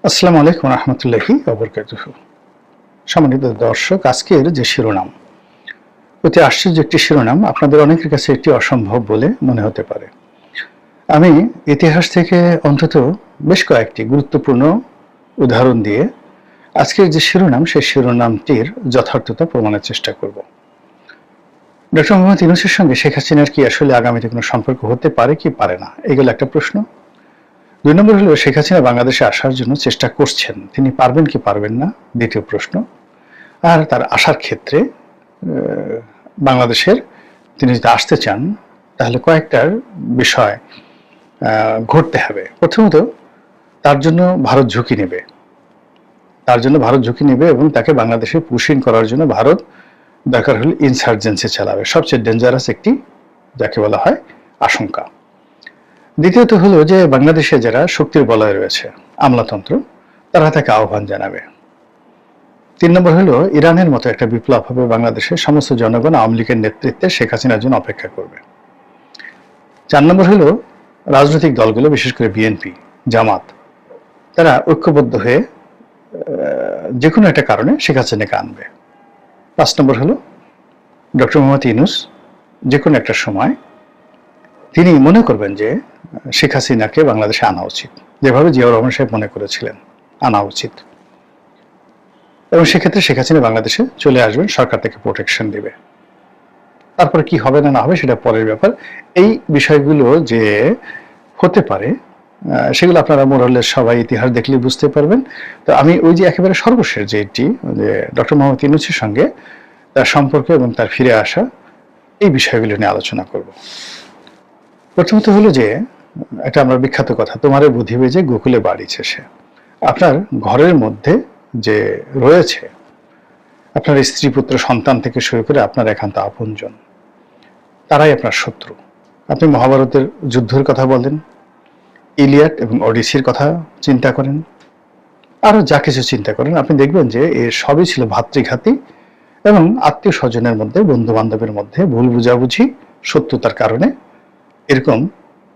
আসসালামু আলাইকুম রহমতুল্লাহি ওবরকাতুহু। সম্মানিত দর্শক, আজকের যে শিরোনাম অতি আশ্চর্য একটি শিরোনাম, আপনাদের অনেকের কাছে এটি অসম্ভব বলে মনে হতে পারে। আমি ইতিহাস থেকে অন্তত বেশ কয়েকটি গুরুত্বপূর্ণ উদাহরণ দিয়ে আজকের যে শিরোনাম সেই শিরোনামটির যথার্থতা প্রমাণের চেষ্টা করব। ডক্টর মোহাম্মদ ইউনূসের সঙ্গে শেখ হাসিনার কি আসলে আগামীতে কোনো সম্পর্ক হতে পারে কি পারে না, এগুলো একটা প্রশ্ন। ২ নম্বর হলো শেখ হাসিনা বাংলাদেশে আসার জন্য চেষ্টা করছেন, তিনি পারবেন কি পারবেন না, দ্বিতীয় প্রশ্ন। আর তার আসার ক্ষেত্রে বাংলাদেশের তিনি যদি আসতে চান তাহলে কয়েকটার বিষয় ঘটতে হবে। প্রথমত, তার জন্য ভারত ঝুঁকি নেবে, এবং তাকে বাংলাদেশে পুশিং করার জন্য ভারত দরকার হলে ইনসার্জেন্সি চালাবে, সবচেয়ে ডেঞ্জারাস একটি যাকে বলা হয় আশঙ্কা। দ্বিতীয়ত হলো যে বাংলাদেশে যারা শক্তির বলয়ে রয়েছে, আমলাতন্ত্র, তারা তাকে আহ্বান জানাবে। ৩ নম্বর হলো ইরানের মতো একটা বিপ্লব হবে, বাংলাদেশের সমস্ত জনগণ আওয়ামী লীগের নেতৃত্বে শেখ হাসিনার জন্য অপেক্ষা করবে। ৪ নম্বর হলো রাজনৈতিক দলগুলো, বিশেষ করে বিএনপি, জামাত, তারা ঐক্যবদ্ধ হয়ে যে কোনো একটা কারণে শেখ হাসিনাকে আনবে। ৫ নম্বর হলো ডক্টর মোহাম্মদ ইউনূস যে কোনো একটা সময় তিনি মনে করবেন যে শেখ হাসিনাকে বাংলাদেশে আনা উচিত, যেভাবে জিয়াউর রহমান সাহেব মনে করেছিলেন আনা উচিত, এবং সেক্ষেত্রে শেখ হাসিনা বাংলাদেশে চলে আসবেন, সরকার থেকে প্রোটেকশন দিবে। তারপরে কি হবে না হবে সেটা পরের ব্যাপার। এই বিষয়গুলো যে হতে পারে সেগুলো আপনারা মোরালের সবাই ইতিহাস দেখলেই বুঝতে পারবেন। তো আমি ওই যে একেবারে সর্বশেষ যেটি যে ডক্টর মোহাম্মদ ইউনূসের সঙ্গে তার সম্পর্ক এবং তার ফিরে আসা, এই বিষয়গুলো নিয়ে আলোচনা করব। প্রথমত হলো যে এটা আমরা বিখ্যাত কথা, তোমারে বুঝিবে যে গোকুলে বাড়িছে সে। আপনার ঘরের মধ্যে যে রয়েছে আপনার স্ত্রী, পুত্র, সন্তান থেকে শুরু করে আপনার একান্ত আপনজন, তারাই আপনার শত্রু। আপনি মহাভারতের যুদ্ধের কথা বলেন, ইলিয়াড এবং ওডিসির কথা চিন্তা করেন, আরো যা কিছু চিন্তা করেন, আপনি দেখবেন যে এর সবই ছিল ভাতৃঘাতী এবং আত্মীয় স্বজনের মধ্যে, বন্ধু বান্ধবের মধ্যে ভুল বুঝাবুঝি, শত্রুতার কারণে এরকম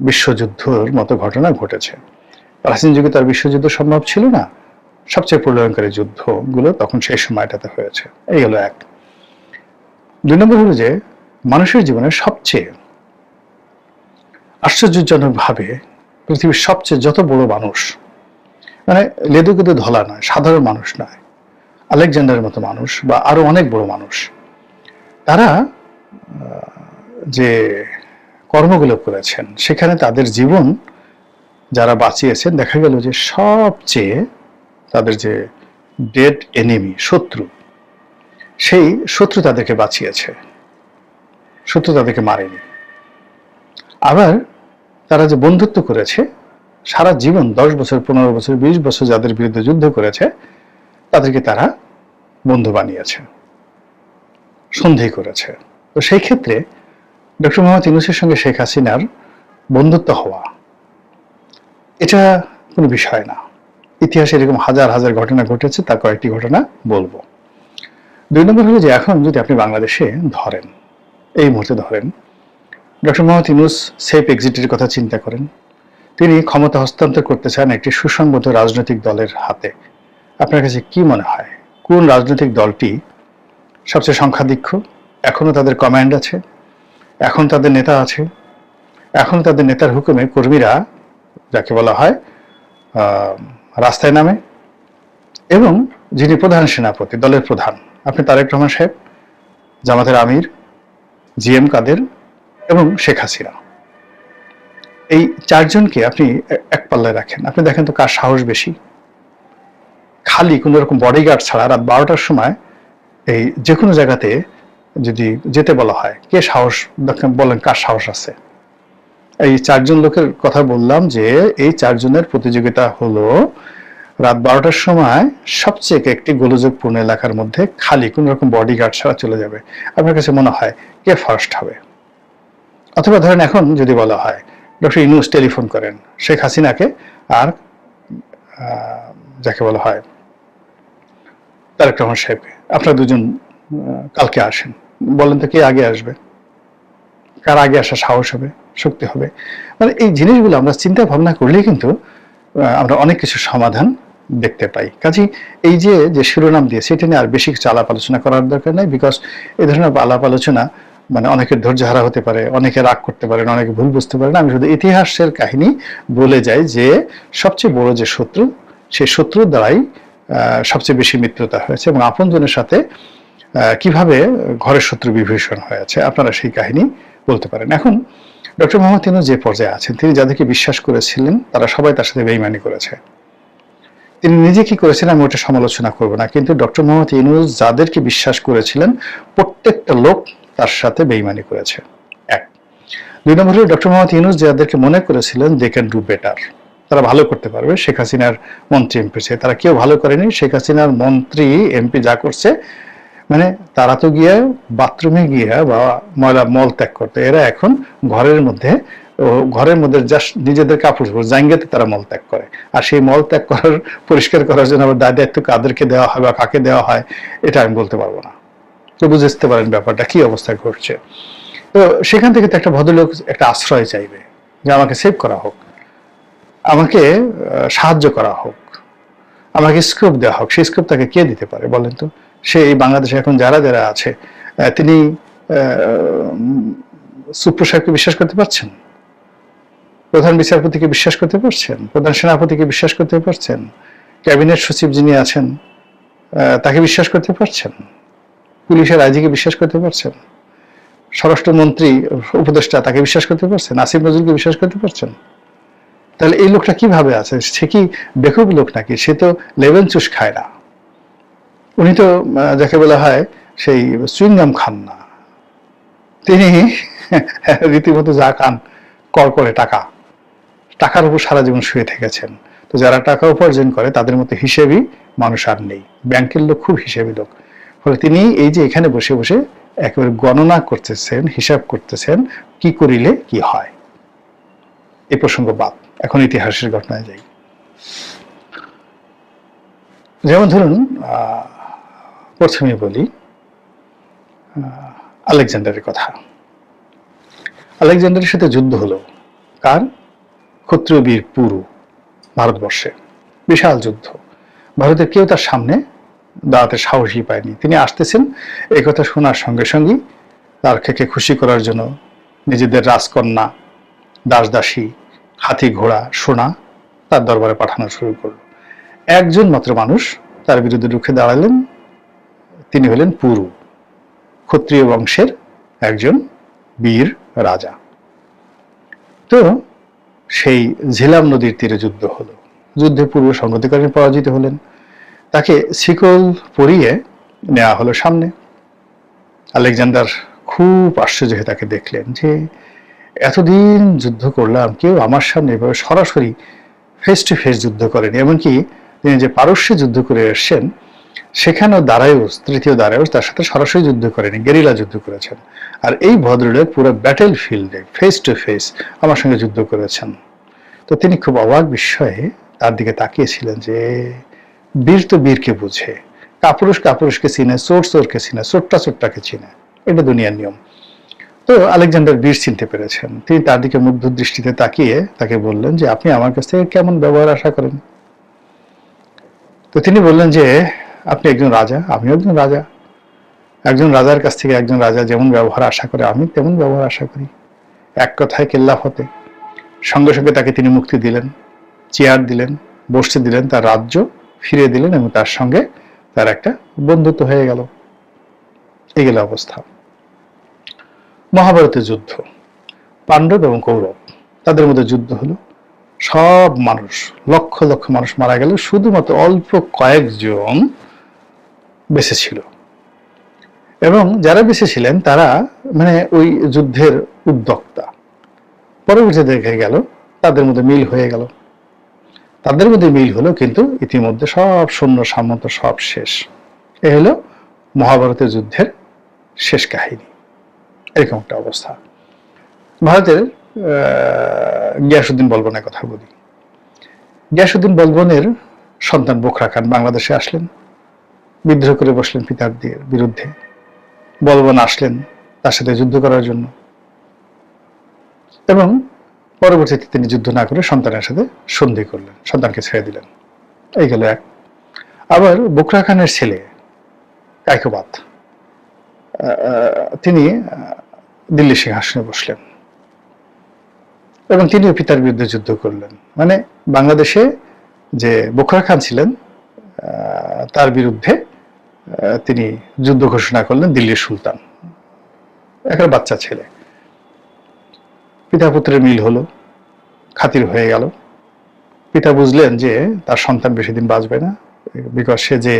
বিশ্বযুদ্ধের মতো ঘটনা ঘটেছে। প্রাচীন যুগে তার বিশ্বযুদ্ধ সম্ভব ছিল না, সবচেয়ে প্রলয়ঙ্করী যুদ্ধগুলো তখন সেই সময়টাতে হয়েছে। এই হলো এক। ২ নম্বর হলো যে মানুষের জীবনে সবচেয়ে আশ্চর্যজনকভাবে পৃথিবীর সবচেয়ে যত বড় মানুষ, মানে লেদুকেদু ধলা নয়, সাধারণ মানুষ নয়, আলেকজান্ডারের মতো মানুষ বা আরো অনেক বড় মানুষ, তারা যে কর্মগুলো করেছেন সেখানে তাদের জীবন যারা বাঁচিয়েছেন, দেখা গেল যে সবচেয়ে তাদের যে ডেড এনিমি, শত্রু, সেই শত্রু তাদেরকে বাঁচিয়েছে, শত্রু তাদেরকে মারেনি। আবার তারা যে বন্ধুত্ব করেছে সারা জীবন, ১০ বছর, ১৫ বছর, ২০ বছর যাদের বিরুদ্ধে যুদ্ধ করেছে তাদেরকে তারা বন্ধু বানিয়েছে, সন্ধি করেছে। তো সেই ক্ষেত্রে ডক্টর মোহাম্মদ ইউনূসের সঙ্গে শেখ হাসিনার বন্ধুত্ব হওয়া এটা কোনো বিষয় না। ইতিহাসে এরকম হাজার হাজার ঘটনা ঘটেছে, তার কয়েকটি ঘটনা বলবো। ২ নম্বর হলো যে এখন যদি আপনি বাংলাদেশে ধরেন, এই মুহূর্তে ধরেন, ডক্টর মোহাম্মদ ইউনূস সেফ এক্সিটের কথা চিন্তা করেন, তিনি ক্ষমতা হস্তান্তর করতে চান একটি সুসংগত রাজনৈতিক দলের হাতে। আপনার কাছে কি মনে হয় কোন রাজনৈতিক দলটি সবচেয়ে সংখ্যাধিক্য? এখনো তাদের কমান্ড আছে, এখন তাদের নেতা আছে, এখন তাদের নেতার হুকুমে কর্মীরা যাকে বলা হয় রাস্তায় নামে, এবং যিনি প্রধান সেনাপতি, দলের প্রধান, আপনি তারেক রহমান সাহেব, জামাতের আমির জিএম কাদের এবং শেখ হাসিনা, এই চারজনকে আপনি এক পাল্লায় রাখেন। আপনি দেখেন তো কার সাহস বেশি। খালি কোন রকম বডিগার্ড ছাড়া রাত ১২টার সময় এই যে কোনো জায়গাতে যদি যেতে বলা হয়, কে সাহস বলেন, কার সাহস আছে? এই ৪ জন লোকের কথা বললাম যে এই ৪ জনের প্রতিযোগিতা হলো রাত ১২টার সময় সবচেয়ে একটি গোলযোগপূর্ণ এলাকার মধ্যে খালি কোন রকম বডিগার্ড ছাড়া চলে যাবে। আপনার কাছে মনে হয় কে ফার্স্ট হবে? অথবা ধরেন এখন যদি বলা হয় ডক্টর ইউনূস টেলিফোন করেন শেখ হাসিনাকে আর যাকে বলা হয় তারেক রহমান সাহেবকে, আপনারা দুজন কালকে আসেন, বলেন তো কে আগে আসবে? কার আগে আসা সাহস হবে, শক্তি হবে? মানে এই জিনিসগুলো আমরা চিন্তা ভাবনা করলেই কিন্তু আমরা অনেক কিছু সমাধান দেখতে পাই। কাজেই এই যে শিরোনাম দিয়ে সেটা নিয়ে আর বেশি কিছু আলাপ আলোচনা করার দরকার নাই, বিকজ এই ধরনের আলাপ আলোচনা মানে অনেকের ধৈর্য হারা হতে পারে, অনেকে রাগ করতে পারেন, অনেকে ভুল বুঝতে পারেন। আমি শুধু ইতিহাসের কাহিনী বলে যাই যে সবচেয়ে বড় যে শত্রু, সেই শত্রুর দ্বারাই সবচেয়ে বেশি মিত্রতা হয়েছে, এবং আপনজনের সাথে কিভাবে ঘরের শত্রু বিভীষণ হয়েছে আপনারা সেই কাহিনী বলতে পারেন। এখন ডক্টর মোহাম্মদ ইউনূস যে পর্যায়ে আছেন, তিনি যাদেরকে বিশ্বাস করেছিলেন তারা সবাই তার সাথে বেঈমানি করেছে। তিনি নিজে কি করেছেন আমি ওটা সমালোচনা করব না, কিন্তু ডক্টর মোহাম্মদ ইউনূস যাদেরকে বিশ্বাস করেছিলেন প্রত্যেকটা লোক তার সাথে বেঈমানি করেছে। এক। দুই নম্বর হলো ডক্টর মোহাম্মদ ইউনূস যাদেরকে মনে করেছিলেন দে ক্যান ডু বেটার, তারা ভালো করতে পারবে শেখ হাসিনার মন্ত্রী এমপি চেয়ে, তারা কেউ ভালো করেনি। শেখ হাসিনার মন্ত্রী এমপি যা করছে, মানে তারা তো গিয়ে বাথরুমে গিয়ে বা মল ত্যাগ করতে, এরা এখন ঘরের মধ্যে জাস্ট নিজেদের কাপড় জাঙ্গিয়াতে তারা মল ত্যাগ করে। আর সেই মল ত্যাগ করার পরিষ্কার করার জন্য আবার দায়িত্ব কাদেরকে দেওয়া হয় বা কাকে দেওয়া হয় এটা আমি বলতে পারবো না। তো বুঝতে পারেন ব্যাপারটা কি অবস্থায় ঘটছে। তো সেখান থেকে তো একটা ভদ্রলোক একটা আশ্রয় চাইবে যে আমাকে সেভ করা হোক, আমাকে সাহায্য করা হোক, আমাকে স্কোপ দেওয়া হোক। সেই স্কোপ তাকে কে দিতে পারে বলেন তো? সে এই বাংলাদেশে এখন যারা আছে, তিনি সুপ্রিম সাহেবকে বিশ্বাস করতে পারছেন? প্রধান বিচারপতিকে বিশ্বাস করতে পারছেন? প্রধান সেনাপতিকে বিশ্বাস করতে পারছেন? ক্যাবিনেট সচিব যিনি আছেন তাকে বিশ্বাস করতে পারছেন? পুলিশের আইজিকে বিশ্বাস করতে পারছেন? স্বরাষ্ট্রমন্ত্রী উপদেষ্টা তাকে বিশ্বাস করতে পারছেন? আসিফ নজরুলকে বিশ্বাস করতে পারছেন? তাহলে এই লোকটা কিভাবে আছে? সে কি বেকুব লোক নাকি? সে তো লেবেন চুষ খায় না। উনি তো যাকে বলা হয় সেই চুইংগাম খান না, তিনি রীতিমতো যা খান কর করে টাকার উপর সারা জীবন শুয়ে থেকেছেন। তো যারা টাকা উপার্জন করে তাদের মতো হিসেবই মানুষ আর নেই। ব্যাংকের লোক খুব হিসেবি লোক। ফলে তিনি এই যে এখানে বসে বসে একেবারে গণনা করতেছেন, হিসাব করতেছেন কি করিলে কি হয়। এই প্রসঙ্গ বাদ, এখন ইতিহাসের ঘটনায় যাই। যেমন ধরুন প্রথমে বলি আলেকজান্ডারের কথা। আলেকজান্ডারের সাথে যুদ্ধ হলো কার? ক্ষত্রিয় বীর পুরু ভারতবর্ষে, বিশাল যুদ্ধ। ভারতের কেউ তার সামনে দাঁড়াতে সাহসই পায়নি। তিনি আসতেছেন এই কথা শোনার সঙ্গে সঙ্গেই তার খেকে খুশি করার জন্য নিজেদের রাজকন্যা, দাসদাসী, হাতি ঘোড়া, সোনা তার দরবারে পাঠানো শুরু করল। একজন মাত্র মানুষ তার বিরুদ্ধে রুখে দাঁড়ালেন, তিনি হলেন পুরু, ক্ষত্রিয় বংশের একজন বীর রাজা। তো সেই ঝিলাম নদীর তীরে যুদ্ধ হলো। যুদ্ধে পূর্ব সংগতিকারী পরাজিত হলেন, তাকে শিকল পরিয়ে নেওয়া হলো সামনে। আলেকজান্ডার খুব আশ্চর্য হয়ে তাকে দেখলেন যে এতদিন যুদ্ধ করলাম, কেউ আমার সামনে এভাবে সরাসরি ফেস টু ফেস যুদ্ধ করেনি। এমনকি তিনি যে পারস্যে যুদ্ধ করে এসছেন সেখানেও দারায়ুস, তৃতীয় দারায়ুস তার সাথে সরাসরি যুদ্ধ করেনি, গেরিলা যুদ্ধ করেছেন। আর এই ভদ্রলোক পুরো ব্যাটেল ফিল্ডে ফেস টু ফেস আমার সঙ্গে যুদ্ধ করেছেন। তো তিনি খুব অবাক বিস্ময়ে তার দিকে তাকিয়েছিলেন যে বীর তো বীরকে বুঝে, কাপুরুষ কাপুরুষকে চিনে, চোর চোরকে চিনে, চোরটা চোরটাকে চিনে, এটা দুনিয়ার নিয়ম। তো আলেকজান্ডার বীর চিনতে পেরেছেন। তিনি তার দিকে মুগ্ধ দৃষ্টিতে তাকিয়ে তাকে বললেন যে আপনি আমার কাছ থেকে কেমন ব্যবহার আশা করেন? তো তিনি বললেন যে আপনি একজন রাজা, আমিও একজন রাজা। একজন রাজার কাছ থেকে একজন রাজা যেমন ব্যবহার আশা করে আমি তেমন ব্যবহার আশা করি। এক কথায় কেল্লা ফতে। সঙ্গে সঙ্গে তাকে তিনি মুক্তি দিলেন, চেয়ার দিলেন, বসতে দিলেন, তার রাজ্য ফিরিয়ে দিলেন এবং তার সঙ্গে তার একটা বন্ধুত্ব হয়ে গেল। এই গেল অবস্থা। মহাভারতের যুদ্ধ, পাণ্ডব এবং কৌরব তাদের মধ্যে যুদ্ধ হলো। সব মানুষ, লক্ষ লক্ষ মানুষ মারা গেল, শুধুমাত্র অল্প কয়েকজন বেঁচে ছিল। এবং যারা বেঁচে ছিলেন তারা মানে ওই যুদ্ধের উদ্যোক্তা। পরবর্তীতে দেখে গেল তাদের মধ্যে মিল হয়ে গেল, তাদের মধ্যে মিল হলো, কিন্তু ইতিমধ্যে সব সৈন্য সামন্ত সব শেষ। এ হলো মহাভারতের যুদ্ধের শেষ কাহিনী। এরকম একটা অবস্থা। ভারতের গিয়াসউদ্দিন বলবনের কথা বলি। গিয়াসউদ্দিন বলবনের সন্তান বোখরা খান বাংলাদেশে আসলেন, বিদ্রোহ করে বসলেন পিতার বিরুদ্ধে। বলবন আসলেন তার সাথে যুদ্ধ করার জন্য এবং পরবর্তীতে তিনি যুদ্ধ না করে সন্তানের সাথে সন্ধি করলেন, সন্তানকে ছেড়ে দিলেন। এই গেল এক। আবার বুকরা খানের ছেলে কায়কোবাদ তিনি দিল্লি সিংহাসনে বসলেন এবং তিনিও পিতার বিরুদ্ধে যুদ্ধ করলেন। মানে বাংলাদেশে যে বুকরা খান ছিলেন তার বিরুদ্ধে তিনি যুদ্ধ ঘোষণা করলেন দিল্লির সুলতান, একটা বাচ্চা ছেলে। পিতা পুত্রের মিল হলো, খাতির হয়ে গেল। পিতা বুঝলেন যে তার সন্তান বেশি দিন বাঁচবে না, বিকজ সে যে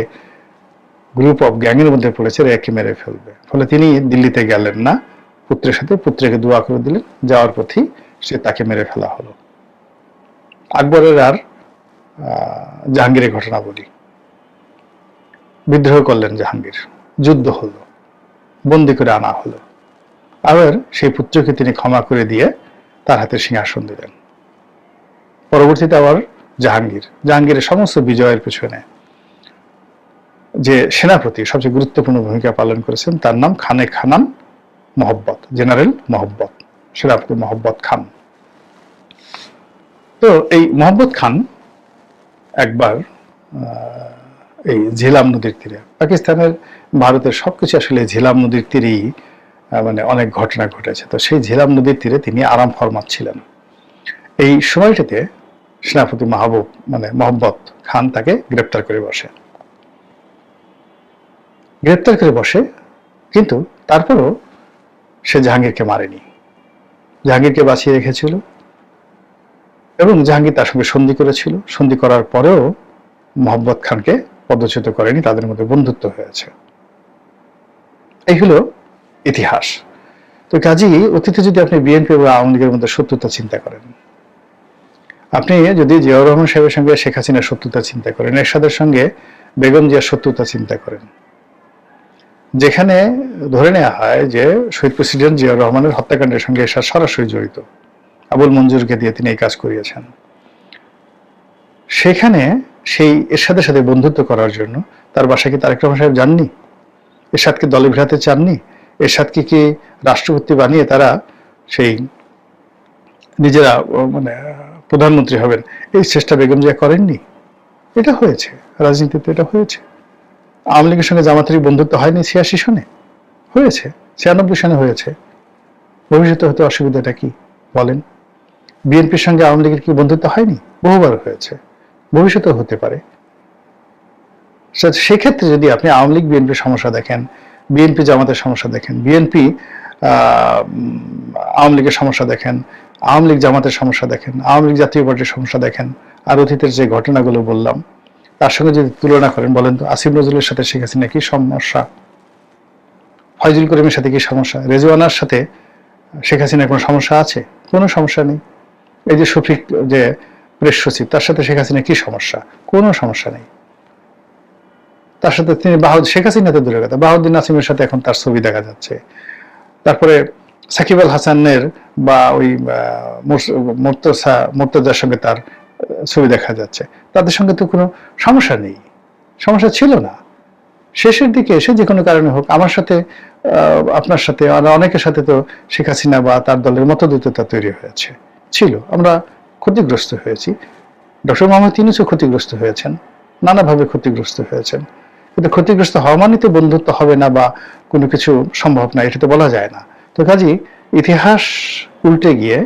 গ্রুপ অফ গ্যাংয়ের মধ্যে পড়েছে একে মেরে ফেলবে। ফলে তিনি দিল্লিতে গেলেন না পুত্রের সাথে, পুত্রকে দোয়া করে দিলেন, যাওয়ার পথেই সে তাকে মেরে ফেলা হলো। আকবরের আর জাহাঙ্গীরের ঘটনা বলি। বিদ্রোহ করলেন জাহাঙ্গীর, যুদ্ধ হলো, বন্দি করে আনা হলো। আবার সেই পুত্রকে তিনি ক্ষমা করে দিয়ে তার হাতে সিংহাসন দিলেন। পরবর্তীতে আবার জাহাঙ্গীরের সমস্ত বিজয়ের পেছনে যে সেনাপতি সবচেয়ে গুরুত্বপূর্ণ ভূমিকা পালন করেছেন তার নাম খানে খানান মোহাব্বত, জেনারেল মোহাব্বত, সেনাপতি মোহাব্বত খান। তো এই মোহাম্মদ খান একবার এই ঝিলাম নদীর তীরে, পাকিস্তানের ভারতের সবকিছু আসলে ঝিলাম নদীর তীরেই মানে অনেক ঘটনা ঘটেছে। তো সেই ঝিলাম নদীর তীরে তিনি আরাম ফরমাচ্ছিলেন। এই সময়টিতে সেনাপতি মোহাম্মদ খান তাকে গ্রেপ্তার করে বসে, কিন্তু তারপরও সে জাহাঙ্গীরকে মারেনি, জাহাঙ্গীরকে বাঁচিয়ে রেখেছিল এবং জাহাঙ্গীর তার সঙ্গে সন্ধি করেছিল। সন্ধি করার পরেও মোহাম্মদ খানকে পদচ্যুত করেনি, তাদের মধ্যে বন্ধুত্ব হয়েছে। এই হলো ইতিহাস। তো কাজেই অতীতে যদি আপনি বিএনপি এবং আওয়ামী লীগের মধ্যে শত্রুতা চিন্তা করেন, আপনি যদি জিয়াউর রহমান সাহেবের সঙ্গে শেখ হাসিনার শত্রুতা চিন্তা করেন, এরশাদের সঙ্গে বেগম জিয়ার শত্রুতা চিন্তা করেন, যেখানে ধরে নেওয়া হয় যে শহীদ প্রেসিডেন্ট জিয়াউর রহমানের হত্যাকাণ্ডের সঙ্গে এরশাদ সরাসরি জড়িত, আবুল মঞ্জুরকে দিয়ে তিনি এই কাজ করিয়েছেন, সেখানে সেই এরশাদের সাথে বন্ধুত্ব করার জন্য তার বাসায় কি তারেক রহমান সাহেব যাননি? এরশাদকে দলে ভিড়াতে চাননি? এরশাদকে কি রাষ্ট্রপতি বানিয়ে তারা সেই নিজেরা প্রধানমন্ত্রী হবেন এই চেষ্টা বেগম জিয়া করেননি? এটা হয়েছে, রাজনীতিতে এটা হয়েছে। আওয়ামী লীগের সঙ্গে জামাতেরই বন্ধুত্ব হয়নি 86 সনে, হয়েছে 96 সনে হয়েছে। ভবিষ্যতে হতে অসুবিধাটা কি বলেন? বিএনপির সঙ্গে আওয়ামী লীগের কি বন্ধুত্ব হয়নি? বহুবার হয়েছে, ভবিষ্যতেও হতে পারে। সেক্ষেত্রে যদি আপনি আওয়ামী লীগ বিএনপির সমস্যা দেখেন, বিএনপি জামাতের সমস্যা দেখেন, বিএনপি আওয়ামী লীগের সমস্যা দেখেন, আওয়ামী লীগ জামাতের সমস্যা দেখেন, আওয়ামী লীগ জাতীয় পার্টির সমস্যা দেখেন, আর অতীতের যে ঘটনাগুলো বললাম তার সঙ্গে যদি তুলনা করেন, বলেন তো আসিফ নজরুলের সাথে শেখ হাসিনা কি সমস্যা? ফয়জুল করিমের সাথে কি সমস্যা? রেজওয়ানার সাথে শেখ হাসিনার কোনো সমস্যা আছে? কোনো সমস্যা নেই। এই যে শফিক যে প্রেস সচিব, তার সাথে শেখ হাসিনা কি সমস্যা? কোনো সমস্যা নেই। তার সাথে তিনি শেখ হাসিনাতে দূরে কথা, বাহাউদ্দিন নাসিমের সাথে এখন তার ছবি দেখা যাচ্ছে। তারপরে সাকিব আল হাসানের বা ওই মুর্তজার সঙ্গে তার ছবি দেখা যাচ্ছে। তাদের সঙ্গে তো কোনো সমস্যা নেই, সমস্যা ছিল না। শেষের দিকে এসে যে কোনো কারণে হোক, আমার সাথে আপনার সাথে অনেকের সাথে তো শেখ হাসিনা বা তার দলের মতদ্বৈততা তৈরি হয়েছে, ছিল। আমরা ক্ষতিগ্রস্ত হয়েছি, ডক্টর মোহাম্মদ ইউনূসও ক্ষতিগ্রস্ত হয়েছেন, নানাভাবে ক্ষতিগ্রস্ত হয়েছেন। কিন্তু ক্ষতিগ্রস্ত হওয়া মানেই বন্ধুত্ব হবে না বা কোনো কিছু সম্ভব না, এটা তো বলা যায় না। তো কাজেই ইতিহাস উল্টে গিয়ে